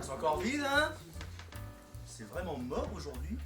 c'est encore vide, hein? C'est vraiment mort aujourd'hui?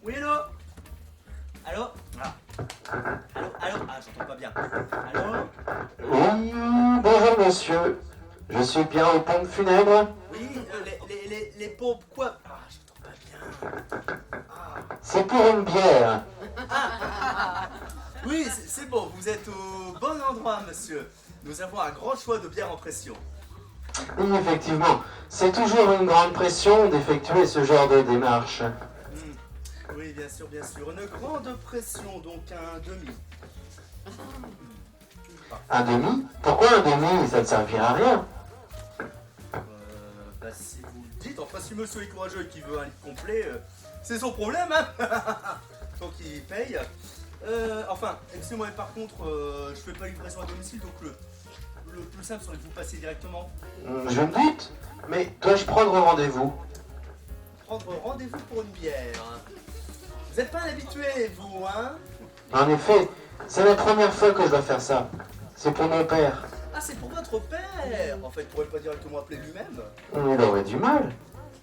Oui, allô? Allô? Ah. Allô? Ah, j'entends pas bien. Allô? Oui, bonjour monsieur. Je suis bien aux pompes funèbres. Oui, les pompes, quoi? Ah, j'entends pas bien. Ah. C'est pour une bière. Oui, c'est bon, vous êtes au bon endroit, monsieur. Nous avons un grand choix de bières en pression. Oui, effectivement, c'est toujours une grande pression d'effectuer ce genre de démarche. Oui, bien sûr, bien sûr. Une grande pression, donc un demi. Un demi? Pourquoi un demi? Ça ne servira à rien. Bah, si vous le dites, enfin, si monsieur est courageux et qu'il veut un litre complet, c'est son problème, hein. Tant qu'il paye. Enfin, excusez-moi, mais par contre, je fais pas livraison à domicile, donc le plus simple serait que vous passiez directement. Je me doute, mais dois-je prendre rendez-vous? Prendre rendez-vous pour une bière. Vous n'êtes pas un habitué, vous, hein? En effet, c'est la première fois que je dois faire ça. C'est pour mon père. Ah, c'est pour votre père. En fait, il pourrait pas directement appeler lui-même. Il aurait du mal,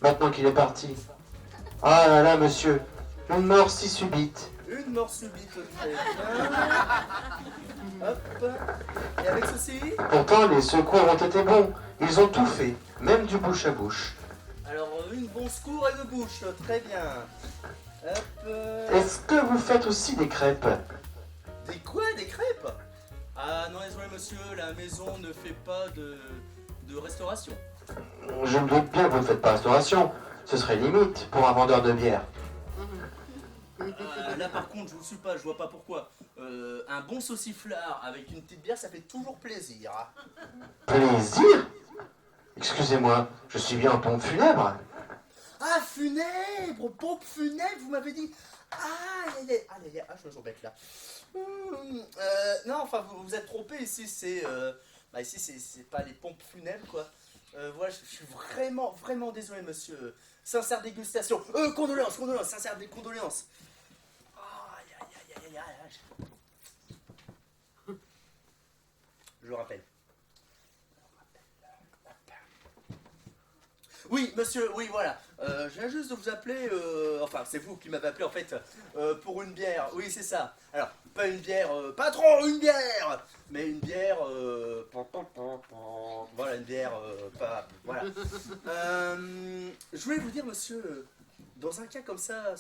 maintenant qu'il est parti. Ah là là, monsieur, une mort si subite. Une mort subite, très bien. Hop. Et avec ceci? Pourtant, les secours ont été bons. Ils ont tout fait, même du bouche à bouche. Alors, une bon secours et de bouche, très bien. Hop. Est-ce que vous faites aussi des crêpes? Des quoi? Des crêpes? Ah non, désolé monsieur, la maison ne fait pas de restauration. Je me doute bien que vous ne faites pas restauration. Ce serait limite pour un vendeur de bière. Là par contre, je vous suis pas, je vois pas pourquoi. Un bon sauciflard avec une petite bière, ça fait toujours plaisir. Plaisir? Excusez-moi, je suis bien en pompe funèbre. Ah, funèbre, pompe funèbre, vous m'avez dit. Ah, je me sens bête là. Non, enfin, vous êtes trompé, ici, c'est... ici, c'est pas les pompes funèbres, quoi. Voilà, je suis vraiment désolé, monsieur. Sincère dégustation. Condoléances, sincère des condoléances. Aïe. Je le rappelle. Oui, monsieur, oui, voilà. Je viens juste de vous appeler, enfin, c'est vous qui m'avez appelé en fait, pour une bière. Oui, c'est ça. Alors, pas une bière, patron, une bière. Mais une bière, voilà, une bière, pas, voilà. Je voulais vous dire, monsieur, dans un cas comme ça,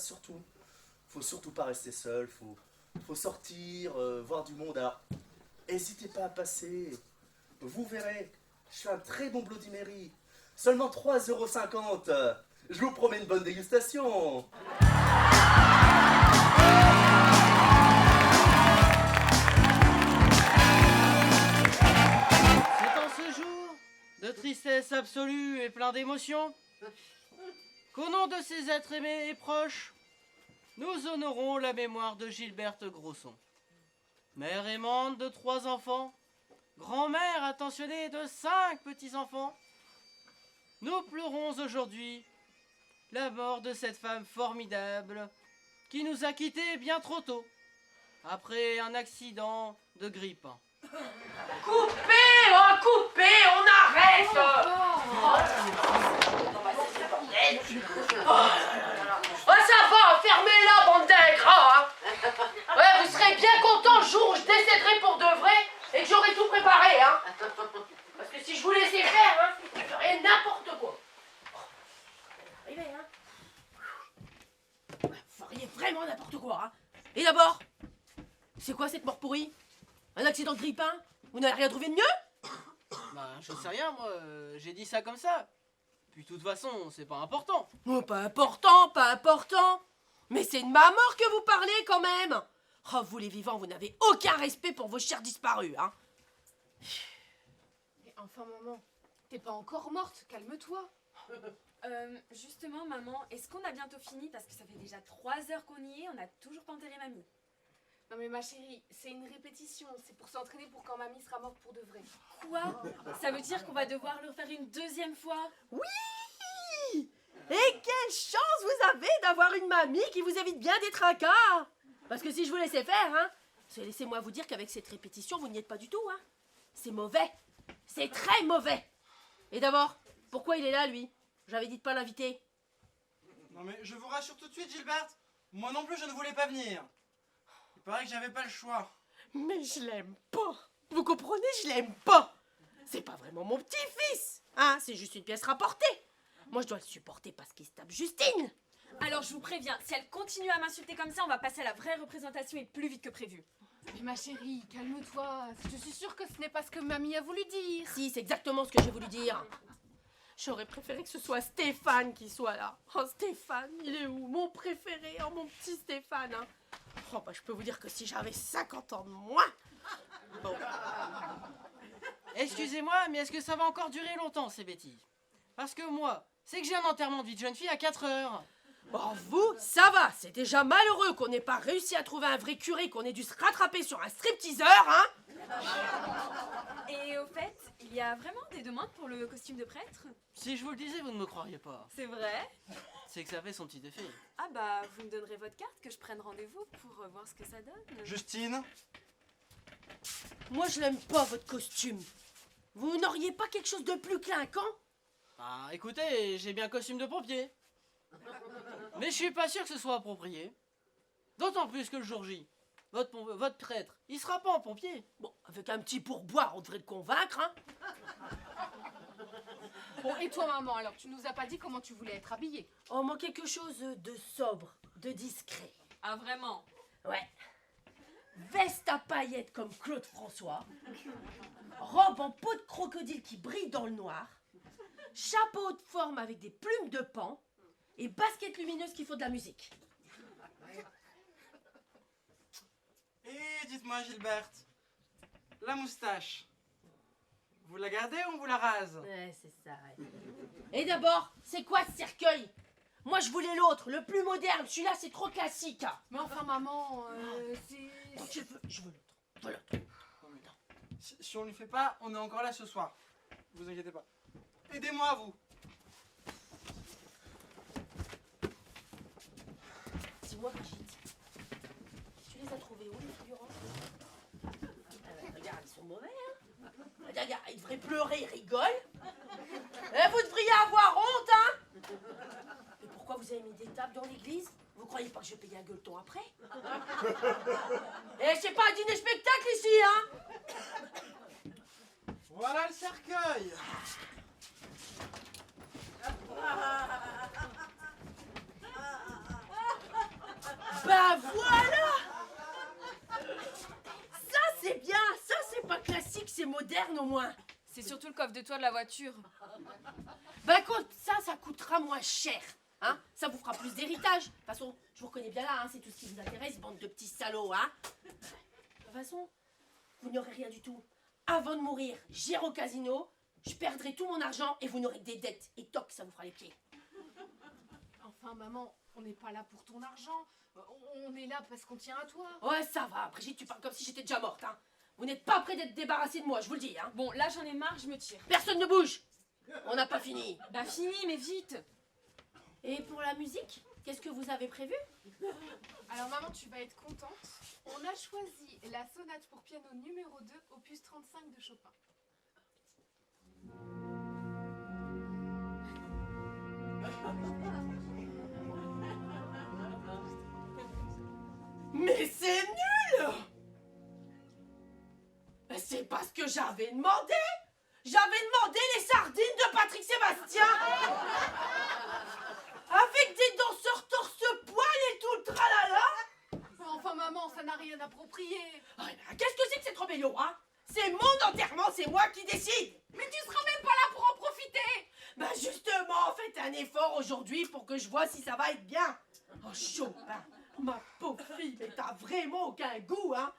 faut surtout pas rester seul, faut sortir, voir du monde. Alors, n'hésitez pas à passer. Vous verrez, je suis un très bon Bloody Mary. Seulement 3,50 €. Je vous promets une bonne dégustation. C'est en ce jour de tristesse absolue et plein d'émotions qu'au nom de ces êtres aimés et proches, nous honorons la mémoire de Gilberte Grosson. Mère aimante de 3 enfants, grand-mère attentionnée de 5 petits-enfants, nous pleurons aujourd'hui la mort de cette femme formidable qui nous a quittés bien trop tôt, après un accident de grippe. Coupez, on arrête. Ça va, fermez-la, bande d'ingrats, hein. Ouais, vous serez bien content le jour où je décéderai pour de vrai et que j'aurai tout préparé, hein. Parce que si je vous laissais faire, hein, je ferais n'importe quoi. Arrivé, hein. Vous feriez vraiment n'importe quoi, hein. Et d'abord, c'est quoi cette mort pourrie? Un accident de grippe, hein? Vous n'avez rien trouvé de mieux? Bah, je sais rien, moi, j'ai dit ça comme ça. Puis de toute façon, c'est pas important. Oh, pas important. Mais c'est de ma mort que vous parlez quand même. Oh, vous les vivants, vous n'avez aucun respect pour vos chers disparus, hein. Mais enfin, maman, t'es pas encore morte, calme-toi. Justement, maman, est-ce qu'on a bientôt fini? Parce que ça fait déjà 3 heures qu'on y est, on n'a toujours pas enterré mamie. Non mais ma chérie, c'est une répétition, c'est pour s'entraîner pour quand mamie sera morte pour de vrai. Quoi? Ça veut dire qu'on va devoir le faire une deuxième fois? Oui. Et quelle chance vous avez d'avoir une mamie qui vous évite bien des tracas. Parce que si je vous laissais faire, hein, laissez-moi vous dire qu'avec cette répétition, vous n'y êtes pas du tout, hein. C'est mauvais. C'est très mauvais. Et d'abord, pourquoi il est là, lui? J'avais dit de pas l'inviter. Non mais je vous rassure tout de suite, Gilberte. Moi non plus, je ne voulais pas venir. Il paraît que j'avais pas le choix. Mais je l'aime pas. Vous comprenez, je l'aime pas. C'est pas vraiment mon petit-fils. Hein, c'est juste une pièce rapportée. Moi, je dois le supporter parce qu'il se tape Justine. Alors je vous préviens, si elle continue à m'insulter comme ça, on va passer à la vraie représentation et plus vite que prévu. Mais ma chérie, calme-toi. Je suis sûre que ce n'est pas ce que mamie a voulu dire. Si, c'est exactement ce que j'ai voulu dire. J'aurais préféré que ce soit Stéphane qui soit là. Oh, Stéphane, il est où? Mon préféré, oh, mon petit Stéphane. Hein. Oh, bah, je peux vous dire que si j'avais 50 ans de moins... Bon. Excusez-moi, mais est-ce que ça va encore durer longtemps, ces bêtises? Parce que moi, c'est que j'ai un enterrement de vie de jeune fille à 4 heures. Bon, vous, ça va. C'est déjà malheureux qu'on n'ait pas réussi à trouver un vrai curé, qu'on ait dû se rattraper sur un stripteaseur, hein. Et au fait, il y a vraiment des demandes pour le costume de prêtre? Si je vous le disais, vous ne me croiriez pas. C'est vrai? C'est que ça fait son petit effet. Ah bah, vous me donnerez votre carte, que je prenne rendez-vous pour voir ce que ça donne. Justine, Moi, je l'aime pas, votre costume. Vous n'auriez pas quelque chose de plus clinquant? Ah, écoutez, j'ai bien un costume de pompier. Mais je suis pas sûr que ce soit approprié. D'autant plus que le jour J, votre prêtre, il sera pas en pompier. Bon, avec un petit pourboire, on devrait le convaincre, hein. Bon, et toi, maman, alors tu nous as pas dit comment tu voulais être habillée? Oh, moi, quelque chose de sobre, de discret. Ah vraiment? Ouais. Veste à paillettes comme Claude François. Robe en peau de crocodile qui brille dans le noir. Chapeau de forme avec des plumes de paon. Et basket lumineuse qui faut de la musique. et dites-moi, Gilberte, la moustache, vous la gardez ou on vous la rase? Ouais, c'est ça, ouais. Et d'abord, c'est quoi ce cercueil? Moi, je voulais l'autre, le plus moderne. Celui-là, c'est trop classique. Mais enfin, maman, c'est... Je veux l'autre. Je veux l'autre. Si on ne le fait pas, on est encore là ce soir. Vous inquiétez pas. Aidez-moi, vous. Dis-moi, Brigitte, tu les as trouvés où, les figurants? Regarde, ils sont mauvais, hein. Regarde, ils devraient pleurer, ils rigolent. Vous devriez avoir honte, hein. Mais pourquoi vous avez mis des tables dans l'église? Vous croyez pas que je vais payer un gueuleton après? Eh, c'est pas un dîner spectacle ici, hein. Voilà le cercueil. Bah voilà. Ça, c'est bien. Ça, c'est pas classique, c'est moderne au moins. C'est surtout le coffre de toit de la voiture. Bah écoute, ça coûtera moins cher. Hein, ça vous fera plus d'héritage. De toute façon, je vous reconnais bien là, hein, c'est tout ce qui vous intéresse, bande de petits salauds, hein. De toute façon, vous n'aurez rien du tout. Avant de mourir, j'irai au casino, je perdrai tout mon argent et vous n'aurez que des dettes. Et toc, ça vous fera les pieds. Enfin, maman, on n'est pas là pour ton argent. On est là parce qu'on tient à toi. Ouais, ça va, Brigitte, tu parles comme si j'étais déjà morte, hein. Vous n'êtes pas près d'être débarrassé de moi, je vous le dis, hein. Bon, là j'en ai marre, je me tire. Personne ne bouge. On n'a pas fini. Bah fini, mais vite. Et pour la musique, qu'est-ce que vous avez prévu? Alors, maman, tu vas être contente. On a choisi la sonate pour piano numéro 2, opus 35 de Chopin. Mais c'est nul! C'est pas ce que j'avais demandé! J'avais demandé les sardines de Patrick Sébastien! Avec des danseurs torse-poil et tout le tralala! Enfin, maman, ça n'a rien approprié. Ah, qu'est-ce que c'est que cette rébellion, hein? C'est mon enterrement, c'est moi qui décide! Mais tu seras même pas là pour en profiter. Bah justement, faites un effort aujourd'hui pour que je vois si ça va être bien! Oh, Chopin! Ma pauvre fille, mais t'as vraiment aucun goût, hein?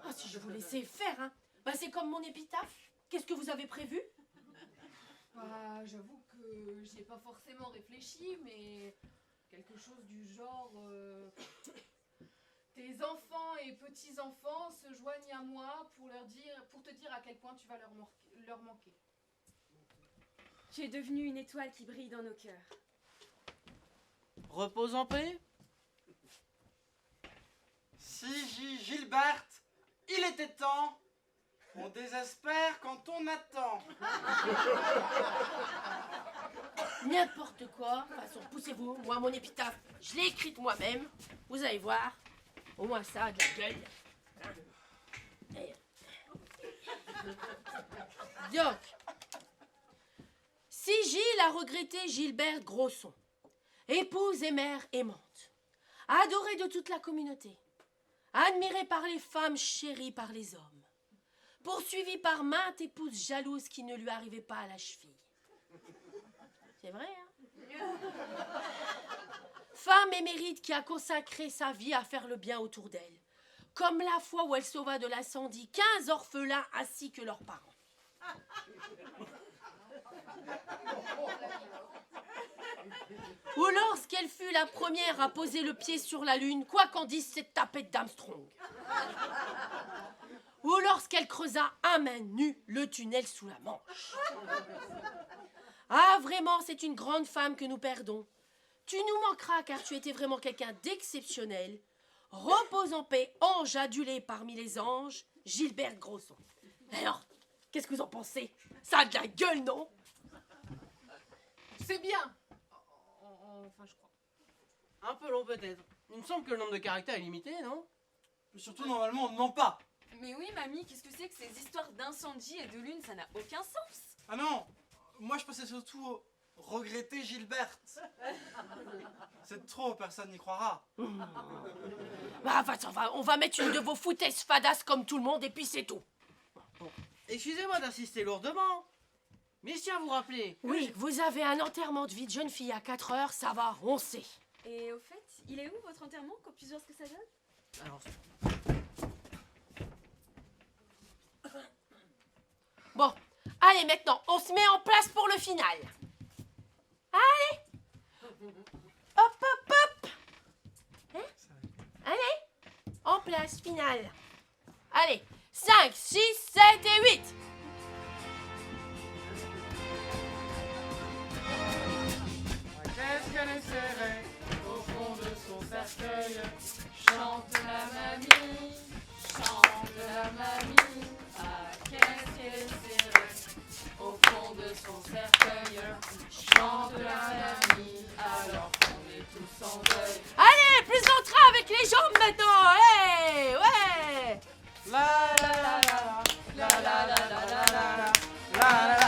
Ah, si je vous laissais faire, hein? Bah c'est comme mon épitaphe. Qu'est-ce que vous avez prévu? Bah, j'avoue que j'y ai pas forcément réfléchi, mais quelque chose du genre... tes enfants et petits-enfants se joignent à moi pour te dire à quel point tu vas leur manquer. Tu es devenue une étoile qui brille dans nos cœurs. Repose en paix. Si Gilberte, il était temps. On désespère quand on attend. N'importe quoi. De toute façon, poussez-vous. Moi, mon épitaphe, je l'ai écrite moi-même. Vous allez voir. Au moins ça a de la gueule. Et- Donc, si Gilles a regretté Gilberte Grosson, épouse et mère aimante, adorée de toute la communauté, admirée par les femmes, chérie par les hommes, poursuivie par maintes épouses jalouses qui ne lui arrivaient pas à la cheville. C'est vrai, hein? Femme émérite qui a consacré sa vie à faire le bien autour d'elle, comme la fois où elle sauva de l'incendie 15 orphelins ainsi que leurs parents. Ou lorsqu'elle fut la première à poser le pied sur la lune, quoi qu'en dise cette tapette d'Armstrong. Ou lorsqu'elle creusa à main nue le tunnel sous la Manche. Ah, vraiment, c'est une grande femme que nous perdons. Tu nous manqueras car tu étais vraiment quelqu'un d'exceptionnel. Repose en paix, ange adulé parmi les anges, Gilberte Grosson. Alors, qu'est-ce que vous en pensez? Ça a de la gueule, non? C'est bien. Enfin, je crois. Un peu long peut-être. Il me semble que le nombre de caractères est limité, non? Mais surtout, normalement, on ne ment pas. Mais oui, mamie, qu'est-ce que c'est que ces histoires d'incendie et de lune? Ça n'a aucun sens. Ah non, moi je pensais surtout regretter Gilberte. C'est trop, personne n'y croira. Bah, on va mettre une de vos foutaises fadas comme tout le monde et puis c'est tout. Excusez-moi d'insister lourdement. Mais je tiens à vous rappeler. Oui, vous avez un enterrement de vie de jeune fille à 4 heures, ça va, on sait. Et au fait, il est où votre enterrement? Qu'on puisse voir ce que ça donne? Alors, Bon, allez maintenant, on se met en place pour le final. Allez. Hop, hop, hop. Hein? Allez, en place, finale. Allez, 5, 6, 7 et 8. Qu'est-ce qu'elle est serrée au fond de son cercueil? Chante la mamie, chante la mamie. Ah, qu'est-ce qu'elle est serrée au fond de son cercueil. Chante la mamie, alors qu'on est tous en deuil. Allez, plus d'entrain avec les jambes maintenant. Hey, ouais. La la la la la la la la la la la la la